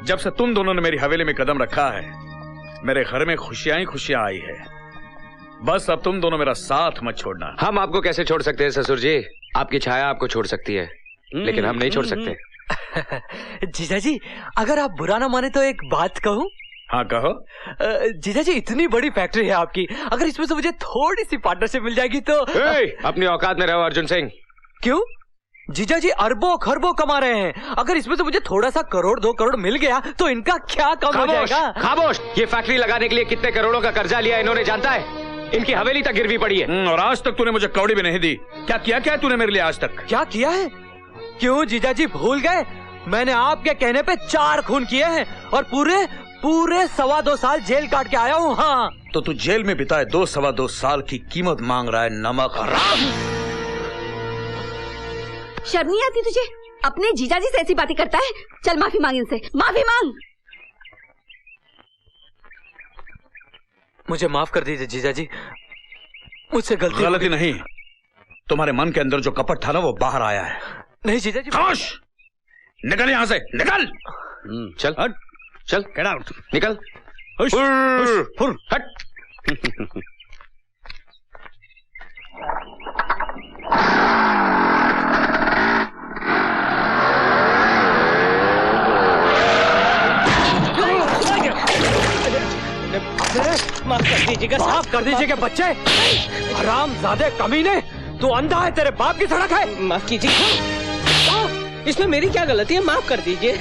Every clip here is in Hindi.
जब से तुम दोनों ने मेरी हवेली में कदम रखा है, मेरे घर में खुशियां ही खुशियां आई है। बस अब तुम दोनों मेरा साथ मत छोड़ना। हम आपको कैसे छोड़ सकते हैं ससुर जी? आपकी छाया आपको छोड़ सकती है, लेकिन हम नहीं छोड़ सकते। जीजा जी, अगर आप बुरा ना माने तो एक बात कहूं? हाँ कहो। जीजा जी, इतनी बड़ी फैक्ट्री है आपकी, अगर इसमें से मुझे थोड़ी सी पार्टनरशिप मिल जाएगी तो। अपनी औकात में रहो अर्जुन सिंह। क्यों? जीजा जी अरबों खरबों कमा रहे हैं, अगर इसमें से मुझे थोड़ा सा करोड़ 2 करोड़ मिल गया तो इनका क्या कम हो जाएगा? खामोश! ये फैक्ट्री लगाने के लिए कितने करोड़ों का कर्जा लिया इन्होंने जानता है? इनकी हवेली तक गिरवी पड़ी है। और आज तक तूने मुझे कौड़ी भी नहीं दी। क्या किया क्या तूने मेरे लिए आज तक? क्या किया है? क्यों जीजा जी भूल गए? मैंने आपके कहने पे 4 खून किए हैं और पूरे 2.25 साल जेल काट के आया हूँ। हाँ तो तू जेल में बिताए 2.25 साल की कीमत मांग रहा है, नमक हराम। शर्म नहीं आती तुझे? अपने जीजा जी से ऐसी बातें करता है? चल माफी मांग इनसे, माफी मांग। मुझे माफ कर दीजिए जीजा जी, मुझसे गलती नहीं, तुम्हारे मन के अंदर जो कपट था ना वो बाहर आया है। नहीं जीजा जी। खामोश! निकल यहाँ से, निकल। चल हट, चल गेट आउट, निकल। हट। माफ कर दीजिएगा बच्चे। हरामजादे कमीने, तू अंधा है, तेरे बाप की सड़क है। माफ कीजिए, इसमें मेरी क्या गलती है? माफ कर दीजिए।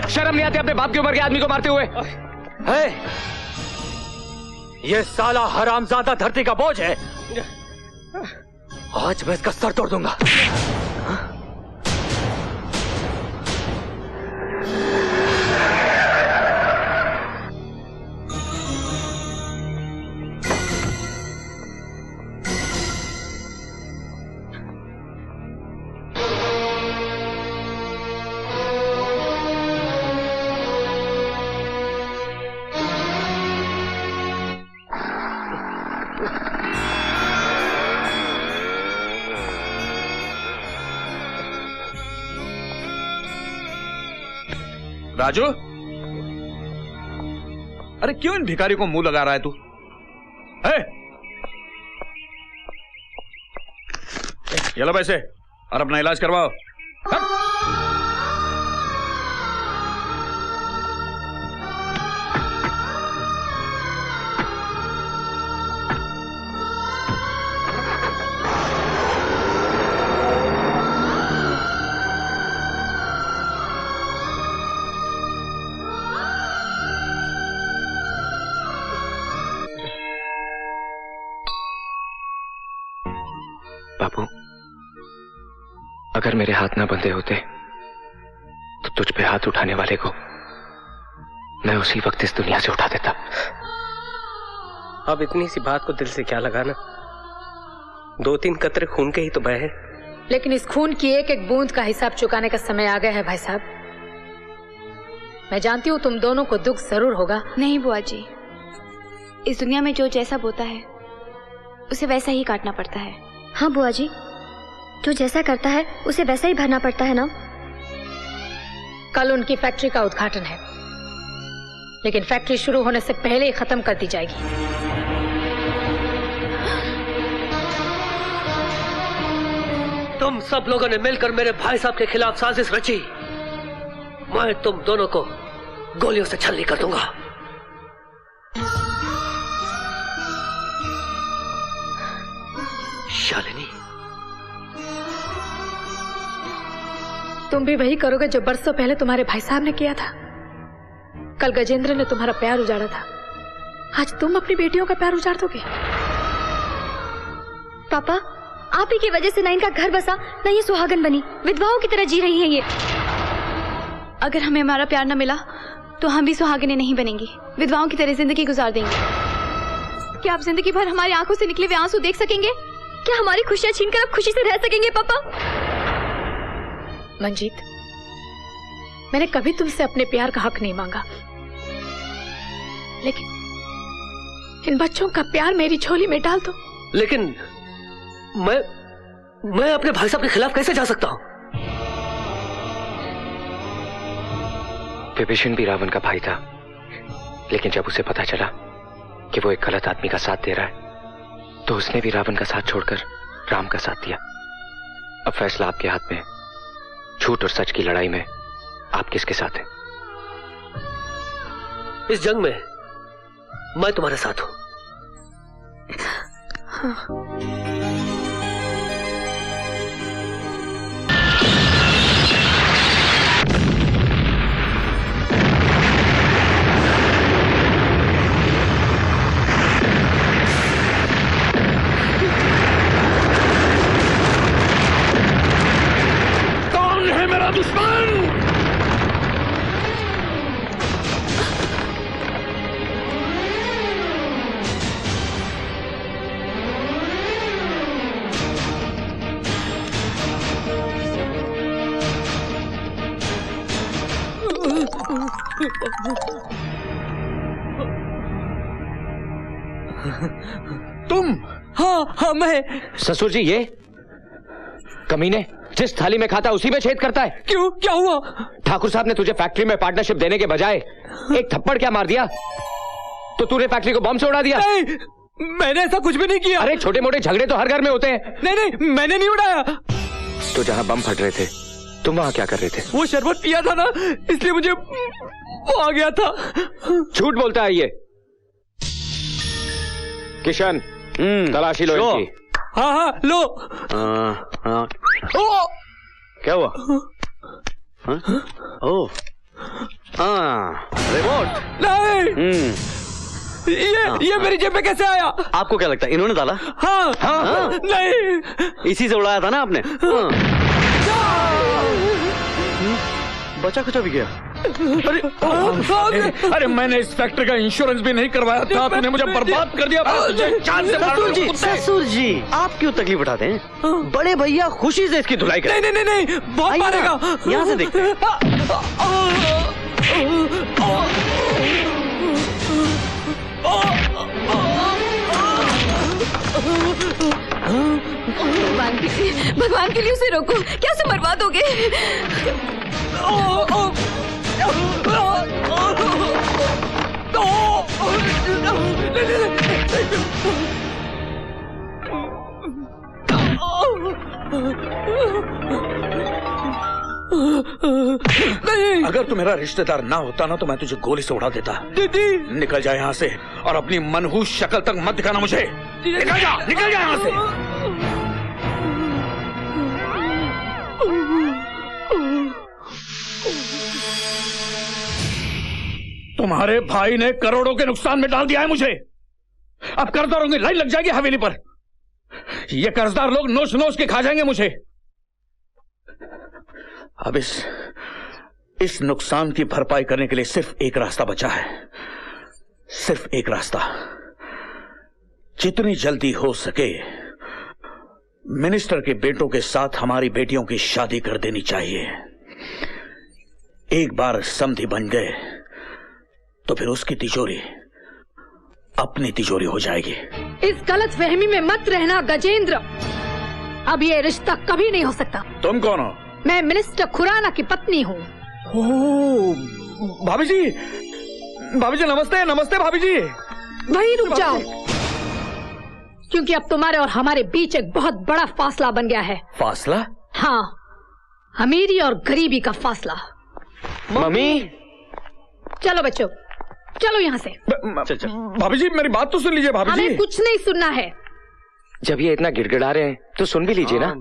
शर्म नहीं आती अपने बाप की उम्र के आदमी को मारते हुए? है, ये साला हरामजादा धरती का बोझ है, आज मैं इसका सर तोड़ दूंगा। राजू, अरे क्यों इन भिखारी को मुंह लगा रहा है तू? ये लो पैसे और अपना इलाज करवाओ। बाबू, अगर मेरे हाथ ना बंधे होते तो तुझ पे हाथ उठाने वाले को मैं उसी वक्त इस दुनिया से उठा देता। अब इतनी सी बात को दिल से क्या लगाना, 2-3 कतरे खून के ही तो बहे हैं। लेकिन इस खून की एक एक बूंद का हिसाब चुकाने का समय आ गया है भाई साहब। मैं जानती हूँ तुम दोनों को दुख जरूर होगा। नहीं बुआ जी, इस दुनिया में जो जैसा बोता है उसे वैसा ही काटना पड़ता है। हाँ बुआ जी, जो जैसा करता है उसे वैसा ही भरना पड़ता है ना। कल उनकी फैक्ट्री का उद्घाटन है, लेकिन फैक्ट्री शुरू होने से पहले ही खत्म कर दी जाएगी। तुम सब लोगों ने मिलकर मेरे भाई साहब के खिलाफ साजिश रची। मैं तुम दोनों को गोलियों से छलनी कर दूंगा। शालिनी, तुम भी वही करोगे जो बरसों पहले तुम्हारे भाई साहब ने किया था। कल गजेंद्र ने तुम्हारा प्यार उजाड़ा था, आज तुम अपनी बेटियों का प्यार उजाड़ दोगे। पापा, आप ही की वजह से ना इनका घर बसा, ना ये सुहागन बनी, विधवाओं की तरह जी रही है ये। अगर हमें हमारा प्यार न मिला तो हम भी सुहागनें नहीं बनेंगी, विधवाओं की तरह जिंदगी गुजार देंगे। क्या आप जिंदगी भर हमारी आंखों से निकले हुए आंसू देख सकेंगे? क्या हमारी खुशियां छीनकर आप खुशी से रह सकेंगे पापा? मंजीत, मैंने कभी तुमसे अपने प्यार का हक नहीं मांगा, लेकिन इन बच्चों का प्यार मेरी झोली में डाल दो। लेकिन मैं अपने भाई साहब के खिलाफ कैसे जा सकता हूं? विभीषण भी रावण का भाई था, लेकिन जब उसे पता चला कि वो एक गलत आदमी का साथ दे रहा है तो उसने भी रावण का साथ छोड़कर राम का साथ दिया। अब फैसला आपके हाथ में है। झूठ और सच की लड़ाई में आप किसके साथ हैं? इस जंग में मैं तुम्हारे साथ हूं। कौन है मेरा दुश्मन? तुम? हाँ मैं। ससुर जी, ये कमीने जिस थाली में खाता उसी में छेद करता है। क्यों, क्या हुआ? ठाकुर साहब ने तुझे फैक्ट्री में पार्टनरशिप देने के बजाय एक थप्पड़ क्या मार दिया, तो तूने फैक्ट्री को बम से उड़ा दिया। नहीं, मैंने ऐसा कुछ भी नहीं किया। अरे छोटे मोटे झगड़े तो हर घर में होते हैं। नहीं, मैंने नहीं उड़ाया। तो जहां बम फट रहे थे तुम वहां क्या कर रहे थे? वो शरबत पिया था ना, इसलिए मुझे वो आ गया था। झूठ बोलता है ये। किशन, तलाशी लो इनकी। हाँ लो। ओ! क्या हुआ? ओह, रिमोट। नहीं, ये मेरी जेब में कैसे आया? आपको क्या लगता है इन्होंने डाला? हाँ। नहीं, इसी से उड़ाया था ना आपने? बचा कुचा भी गया। अरे मैंने इस फैक्ट्री का इंश्योरेंस भी नहीं करवाया था, तूने मुझे बर्बाद कर दिया। जान से ससुर जी, ससुर जी, आप क्यों तकलीफ उठाते हैं? बड़े भैया खुशी से इसकी धुलाई करें। नहीं, बहुत मारेगा। यहाँ से देखते हैं। भगवान के लिए उसे रोको, क्या उसे मरवा दोगे? अगर तू मेरा रिश्तेदार ना होता ना तो मैं तुझे गोली से उड़ा देता। दीदी, निकल जा यहाँ से और अपनी मनहूस शक्ल तक मत दिखाना मुझे। निकल जा यहाँ से। तुम्हारे भाई ने करोड़ों के नुकसान में डाल दिया है मुझे। अब कर्जदारों की लाइन लग जाएगी हवेली पर। ये कर्जदार लोग नोच नोच के खा जाएंगे मुझे। अब इस नुकसान की भरपाई करने के लिए सिर्फ एक रास्ता बचा है, सिर्फ एक रास्ता। जितनी जल्दी हो सके मिनिस्टर के बेटों के साथ हमारी बेटियों की शादी कर देनी चाहिए। एक बार समधी बन गए तो फिर उसकी तिजोरी अपनी तिजोरी हो जाएगी। इस गलत फहमी में मत रहना गजेंद्र। अब ये रिश्ता कभी नहीं हो सकता। तुम कौन हो? मैं मिनिस्टर खुराना की पत्नी हूँ। भाभी जी, नमस्ते। नमस्ते भाभी जी। वहीं रुक जाओ, क्योंकि अब तुम्हारे और हमारे बीच एक बहुत बड़ा फासला बन गया है। फासला? हाँ, अमीरी और गरीबी का फासला। मम्मी, चलो बच्चों, चलो यहाँ से। भाभी जी मेरी बात तो सुन लीजिए। भाभी जी, हमें कुछ नहीं सुनना है। जब ये इतना गिड़गिड़ा रहे हैं तो सुन भी लीजिए ना।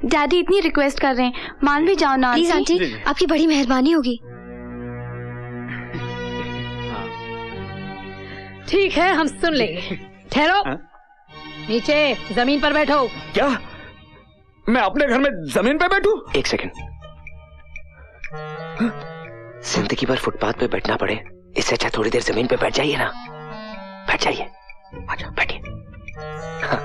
डैडी इतनी रिक्वेस्ट कर रहे हैं, मान भी जाओ ना। प्लीज आंटी, आपकी बड़ी मेहरबानी होगी। ठीक है, हम सुन लेंगे। ठहरो, नीचे जमीन पर बैठो। क्या मैं अपने घर में जमीन पे बैठूं? एक सेकंड। जिंदगी भर फुटपाथ पे बैठना पड़े, इससे अच्छा थोड़ी देर जमीन पे बैठ जाइए ना। बैठ जाइए, अच्छा बैठिए। हाँ।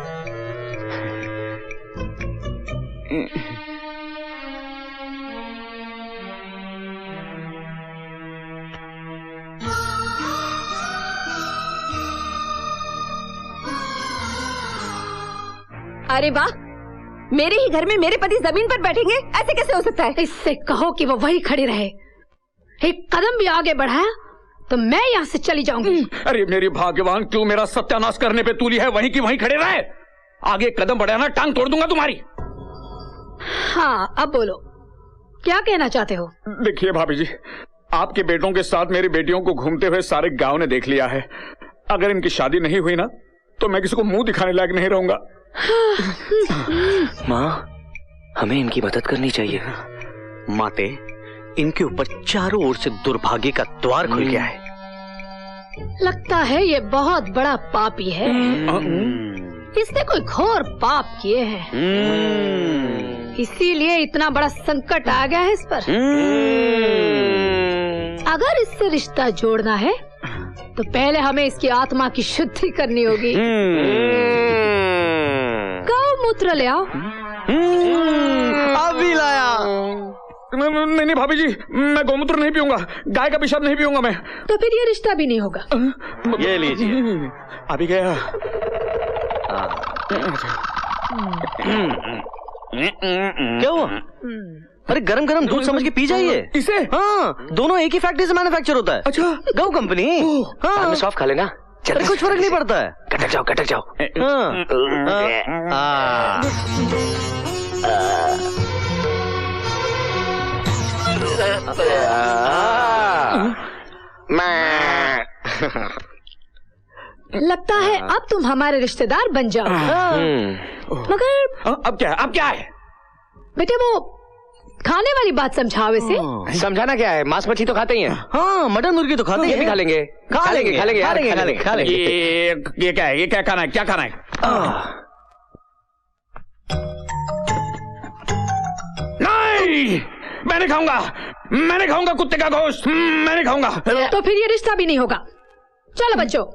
अरे वाह, मेरे ही घर में मेरे पति जमीन पर बैठेंगे, ऐसे कैसे हो सकता है? इससे कहो कि वो वही खड़ी रहे। एक कदम भी आगे बढ़ाया तो मैं यहाँ से चली जाऊंगी। अरे मेरी भाग्यवान, क्यों मेरा सत्यानाश करने पे तूली है? वहीं की वहीं खड़े रहे। आगे कदम बढ़ाना, टांग तोड़ दूंगा तुम्हारी। हाँ, अब बोलो, क्या कहना चाहते हो? देखिए भाभी जी, आपके बेटों के साथ मेरी बेटियों को घूमते हुए सारे गांव ने देख लिया है। अगर इनकी शादी नहीं हुई ना तो मैं किसी को मुंह दिखाने लायक नहीं रहूंगा। माँ, हमें इनकी मदद करनी चाहिए। माते, इनके ऊपर चारों ओर से दुर्भाग्य का द्वार खुल गया है। लगता है ये बहुत बड़ा पापी है। इसने कोई घोर पाप किए हैं, इसीलिए इतना बड़ा संकट आ गया है इस पर। अगर इससे रिश्ता जोड़ना है तो पहले हमें इसकी आत्मा की शुद्धि करनी होगी। गौमूत्र ले आओ। अभी लाया। नहीं भाभी जी, मैं गौमूत्र नहीं पीऊंगा, गाय का पेशाब नहीं पीऊंगा मैं। तो फिर ये रिश्ता भी नहीं होगा। ये लीजिए। अभी गया। क्या हुआ? अरे गरम गरम दूध समझ के पी जाइए इसे। हाँ, दोनों एक ही फैक्ट्री से मैन्युफैक्चर होता है। अच्छा, गौ कंपनी। हाँ, सॉफ्ट खा लेना। अरे कुछ फर्क नहीं पड़ता है। कटक जाओ, कटक जाओ। लगता है अब तुम हमारे रिश्तेदार बन जाओ। मगर अब क्या है? अब क्या है? बेटे वो खाने वाली बात समझाओ इसे। समझाना क्या है? मांस मछली तो खाते ही हैं। हाँ, मटन मुर्गी तो खाते ये भी हैं। खा लेंगे, खा लेंगे खा लेंगे, खा लेंगे। ये क्या है? ये क्या खाना है? क्या खाना है? नहीं, मैं नहीं खाऊंगा। मैं नहीं खाऊंगा कुत्ते का गोश्त। मैं नहीं खाऊंगा। तो फिर ये रिश्ता भी नहीं होगा। चलो बच्चों।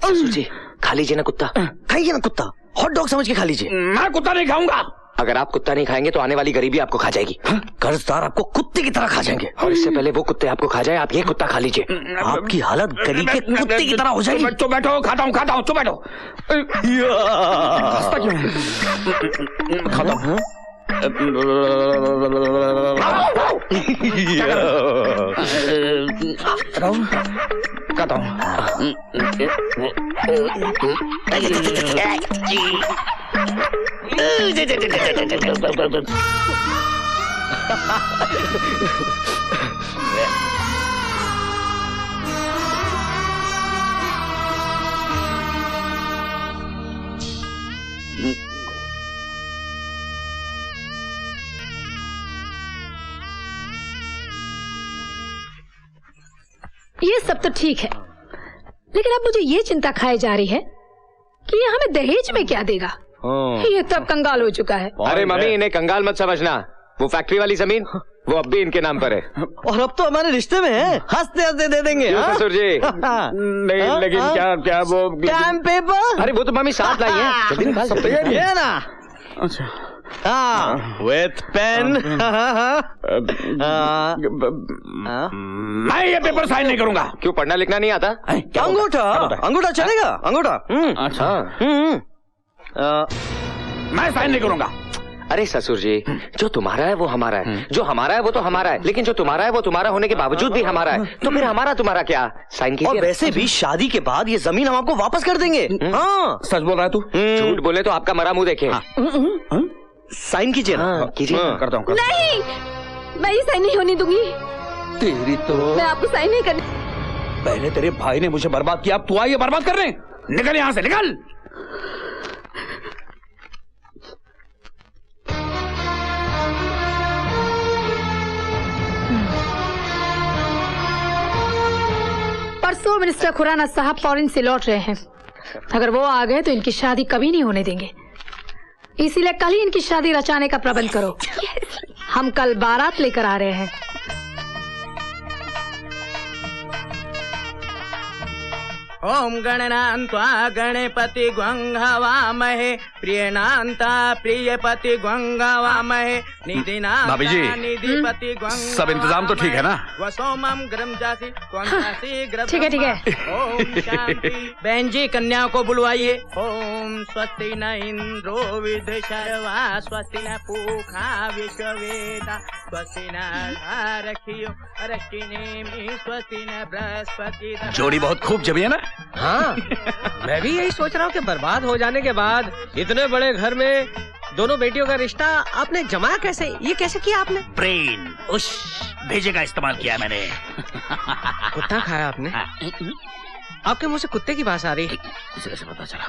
ससुर जी, खा लीजिए ना कुत्ता। खाइए ना कुत्ता, हॉट डॉग समझ के खा लीजिए। मैं कुत्ता नहीं खाऊंगा। अगर आप कुत्ता नहीं खाएंगे तो आने वाली गरीबी आपको खा जाएगी। कर्जदार आपको कुत्ते की तरह खा जाएंगे। और इससे पहले वो कुत्ते आपको खा जाए, आप ये कुत्ता खा लीजिए। आपकी हालत गली के कुत्ते की तरह हो जाएगी। चुप बैठो, खाता हूँ, चुप बैठो। हंसता क्यों है? खाता हूँ। खाता हूँ। ये सब तो ठीक है, लेकिन अब मुझे ये चिंता खाई जा रही है कि ये हमें दहेज में क्या देगा। ये तब कंगाल हो चुका है। अरे मम्मी, इन्हें कंगाल मत समझना। वो फैक्ट्री वाली जमीन वो अब भी इनके नाम पर है। और अब तो हमारे रिश्ते में है, हंसते हंसते दे देंगे। ससुर जी। नहीं, लेकिन क्या वो स्टैम्प पेपर। अरे वो तो मम्मी साथ लाई है, जल्दी निकाल सकते हैं। ये ना। अच्छा, विथ पेन। मैं ये पेपर साइन नहीं करूंगा। क्यों, पढ़ना लिखना नहीं आता? अंगूठा चलेगा, अंगूठा। अच्छा, मैं साइन नहीं करूंगा। अरे ससुर जी, जो तुम्हारा है वो हमारा है, जो हमारा है वो तो हमारा है, लेकिन जो तुम्हारा है वो तुम्हारा होने के बावजूद भी हमारा है, तो फिर हमारा तुम्हारा क्या? साइन कीजिए। और वैसे भी शादी के बाद ये जमीन हम आपको वापस कर देंगे। हाँ, सच बोल रहा है तू? झूठ बोले तो आपका मरा मुंह देखे। साइन कीजिए ना। कीजिए। करता हूँ। नहीं, मैं ये साइन नहीं होने दूंगी। तेरी तो मैं आपको साइन नहीं करने। पहले तेरे भाई ने मुझे बर्बाद किया, अब तू आई है बर्बाद करने। निकल यहाँ से, निकल। परसों मिनिस्टर खुराना साहब फॉरेन से लौट रहे हैं। अगर वो आ गए तो इनकी शादी कभी नहीं होने देंगे, इसीलिए कल ही इनकी शादी रचाने का प्रबंध करो। हम कल बारात लेकर आ रहे हैं। ओम गणनान्त्वा गणपति ग्वंघवामहे प्रियनान्ता प्रियपति ग्वंघवामहे निधि ना भाभी जी, निधिपति सब इंतजाम तो ठीक है ना? वसोमम ग्रम जासी त्वंगासी ग्रम ठीक है, ठीक है। ओम शांति। बहन जी कन्या को बुलवाइए। ओम स्वस्ति न इंद्रो विदशर्वा स्वस्ति न पूखा विश्ववेदा स्वस्ति न रखियो रखिनेमि स्वस्ति न बृहस्पति। जोड़ी बहुत खूब जमी है ना? हाँ, मैं भी यही सोच रहा हूँ कि बर्बाद हो जाने के बाद इतने बड़े घर में दोनों बेटियों का रिश्ता आपने जमाया कैसे? ये कैसे किया आपने? ब्रेन, उस भेजे का इस्तेमाल किया मैंने। कुत्ता खाया आपने? आपके मुंह से कुत्ते की बात आ रही है। इसे कैसे पता चला?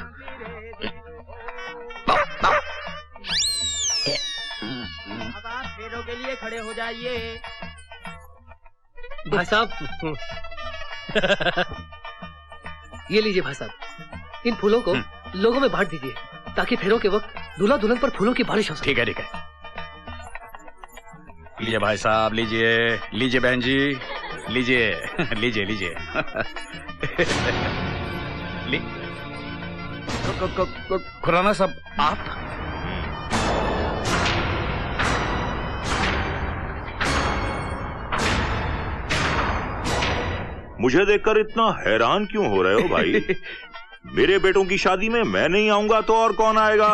अब आप फेरों के लिए खड़े हो जाइए। भाई साहब ये लीजिए भाई साहब, इन फूलों को लोगों में बांट दीजिए ताकि फेरों के वक्त दूल्हा दुल्हन पर फूलों की बारिश हो सके। ठीक है, ठीक है। लीजिए भाई साहब, लीजिए लीजिए बहन जी, लीजिए लीजिए लीजिए। खुराना साहब, आप? मुझे देखकर इतना हैरान क्यों हो रहे हो भाई? मेरे बेटों की शादी में मैं नहीं आऊंगा तो और कौन आएगा?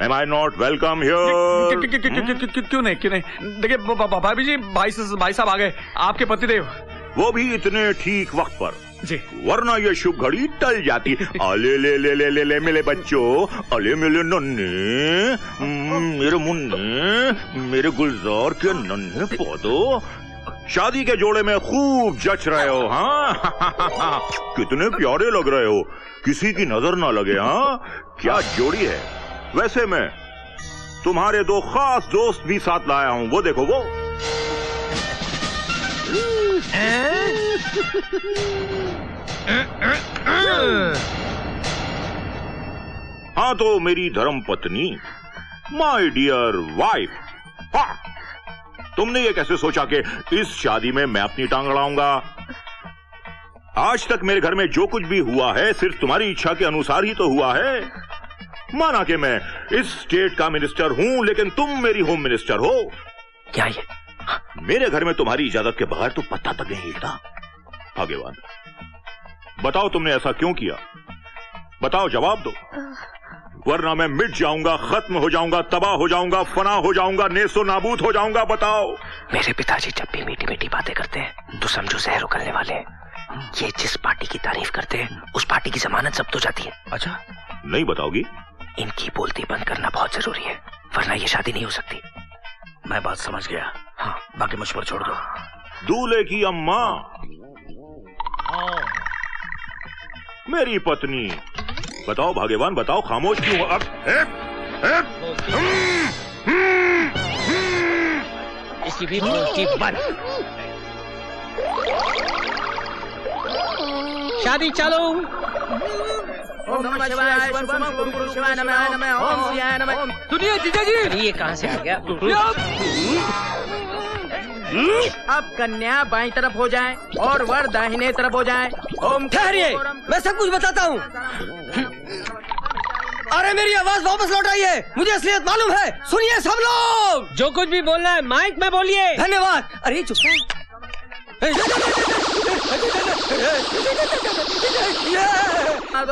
Am I not welcome here? क्यों नहीं, क्यों नहीं? देखिए भाभी जी, भाई साहब आ गए, आपके पतिदेव। वो भी इतने ठीक वक्त पर जी, वरना ये शुभ घड़ी टल जाती। अले ले ले ले ले ले मेरे बच्चों, अले मेरे नन्हे, मेरे मुन्ने, मेरे गुलजार के नन्हे पौधों, शादी के जोड़े में खूब जच रहे हो। हाँ कितने प्यारे लग रहे हो, किसी की नजर ना लगे। हाँ क्या जोड़ी है। वैसे मैं तुम्हारे दो खास दोस्त भी साथ लाया हूँ, वो देखो वो। हाँ तो मेरी धर्म पत्नी, माय डियर वाइफ। हाँ, तुमने ये कैसे सोचा कि इस शादी में मैं अपनी टांग अड़ाऊंगा? आज तक मेरे घर में जो कुछ भी हुआ है सिर्फ तुम्हारी इच्छा के अनुसार ही तो हुआ है। माना कि मैं इस स्टेट का मिनिस्टर हूं, लेकिन तुम मेरी होम मिनिस्टर हो। क्या ये? मेरे घर में तुम्हारी इजाजत के बगैर तो पत्ता तक नहीं हिलता। भाग्यवान, बताओ तुमने ऐसा क्यों किया? बताओ, जवाब दो, वरना मैं मिट जाऊंगा, खत्म हो जाऊंगा, तबाह हो जाऊंगा, फना हो जाऊंगा, नेस्तो नाबूद हो जाऊंगा। बताओ। मेरे पिताजी जब भी मीठी मीठी बातें करते हैं तो समझो जहर उगलने वाले हैं। ये जिस पार्टी की तारीफ करते हैं उस पार्टी की जमानत जब्त हो जाती है। अच्छा, नहीं बताओगी? इनकी बोलती बंद करना बहुत जरूरी है, वरना ये शादी नहीं हो सकती। मैं बात समझ गया। हाँ, बाकी मुझ पर छोड़ दो। दूल्हे की अम्मा, मेरी पत्नी, बताओ भाग्यवान, बताओ, खामोश क्यों? अब इसकी भी बोलती बंद। शादी चालू। ओम नमः शिवाय, शिवम शिवम, गुरु शिवाय नमः, नमः ओम शिवाय नमः। सुनिए जीजा जी, ये कहाँ से आ गया? अब कन्या बाईं तरफ हो जाए और वर दाहिने तरफ हो जाए। ओम ठहरिए, मैं सब कुछ बताता हूँ। अरे मेरी आवाज वापस लौट आई है, मुझे असलियत मालूम है। सुनिए सब लोग, जो कुछ भी बोलना है माइक में बोलिए। धन्यवाद। अरे चुप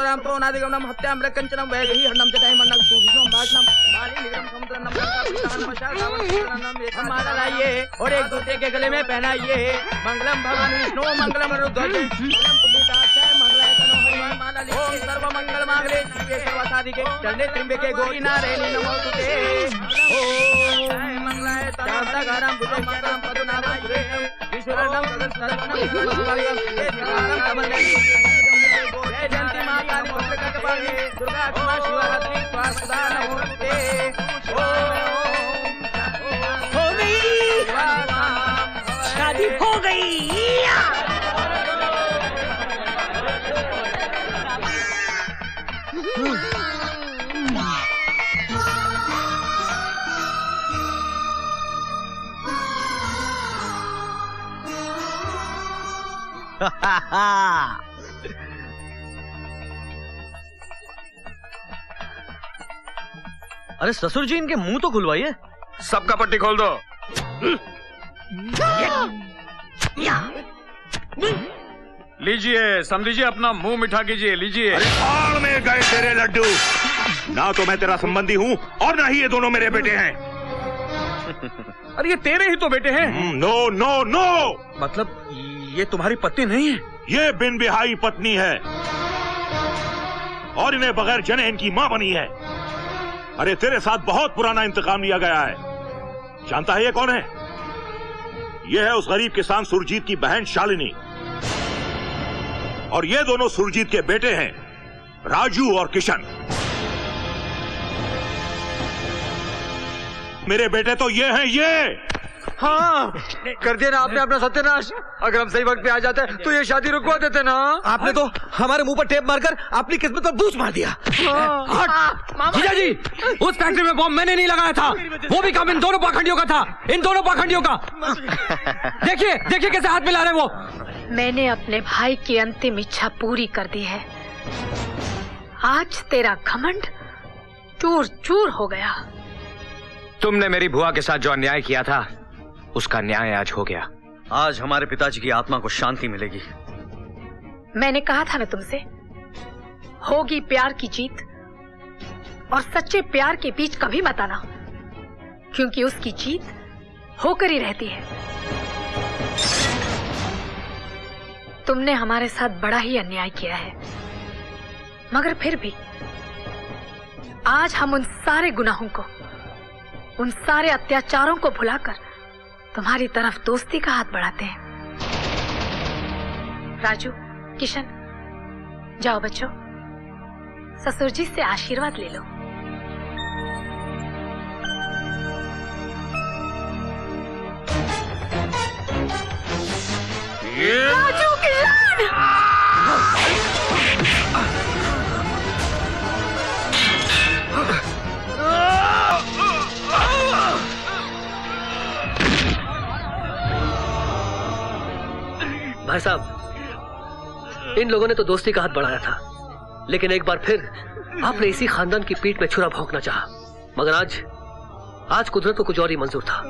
राम प्रोनादिगमनम हत्याम कंचनम वैदेही हरणम जटाय मन्नम सूजिसम भाषणम बाली निगम समुद्रनम माला लाइए और एक दूसरे के गले में पहनाइए। मंगलम भगवान विष्णु, मंगलम रुद्रज, मंगलम पुण्डिताक्षय, मंगलाय तनो हनुमान। माला लिखिए। ओम सर्व मंगल मांगल्ये शिवे सर्वसाधिके शरणे त्र्यंबके गौरी नारायणी नमोस्तुते। ओम मंगलाय तनो हनुमान भुजं मंगलम पदनाभं सुरेशम विश्वरण्यम सदस्यनम शिवालयम देवालयम कमलयम। जय जयंती मां काली भद्रकाली दुर्गा क्षमा शिवरात्रि स्वास्ता नमोस्तुते। हो गई, शादी हो गई। अरे ससुर जी, इनके मुंह तो खुलवाइए। सबका पट्टी खोल दो। लीजिए, समझिए, अपना मुंह मीठा कीजिए, लीजिए। अरे बाढ़ में गए तेरे लड्डू। ना तो मैं तेरा संबंधी हूँ और ना ही ये दोनों मेरे बेटे हैं। अरे ये तेरे ही तो बेटे हैं। नो नो नो, मतलब ये तुम्हारी पत्नी नहीं है? ये बिन बिहाई पत्नी है और इन्हें बगैर जने इनकी मां बनी है। अरे तेरे साथ बहुत पुराना इंतकाम लिया गया है। जानता है ये कौन है? ये है उस गरीब किसान सुरजीत की बहन शालिनी, और ये दोनों सुरजीत के बेटे हैं, राजू और किशन। मेरे बेटे तो ये हैं, ये। हाँ, कर दिया ना आपने अपना सत्यानाश। अगर हम सही वक्त पे आ जाते तो ये शादी रुकवा देते ना। आपने तो हमारे मुंह पर टेप मारकर अपनी किस्मत पर बूच मार दिया। जीजा जी, उस फैक्ट्री में बॉम्ब मैंने नहीं लगाया था, वो भी काम इन दोनों पाखंडियों का था, इन दोनों पाखंडियों का। देखिए देखिए कैसे हाथ मिला रहे वो। मैंने अपने भाई की अंतिम इच्छा पूरी कर दी है। आज तेरा घमंड चूर चूर हो गया। तुमने मेरी बुआ के साथ जो अन्याय किया था उसका न्याय आज हो गया। आज हमारे पिताजी की आत्मा को शांति मिलेगी। मैंने कहा था ना तुमसे, होगी प्यार की जीत, और सच्चे प्यार के बीच कभी मत आना, क्योंकि उसकी जीत होकर ही रहती है। तुमने हमारे साथ बड़ा ही अन्याय किया है, मगर फिर भी आज हम उन सारे गुनाहों को, उन सारे अत्याचारों को भुलाकर तुम्हारी तरफ दोस्ती का हाथ बढ़ाते हैं। राजू, किशन, जाओ बच्चों, ससुर जी से आशीर्वाद ले लो। राजू, किशन! भाई साहब, इन लोगों ने तो दोस्ती का हाथ बढ़ाया था, लेकिन एक बार फिर आपने इसी खानदान की पीठ में छुरा भोंकना चाहा। मगर आज कुदरत को कुछ और ही मंजूर था।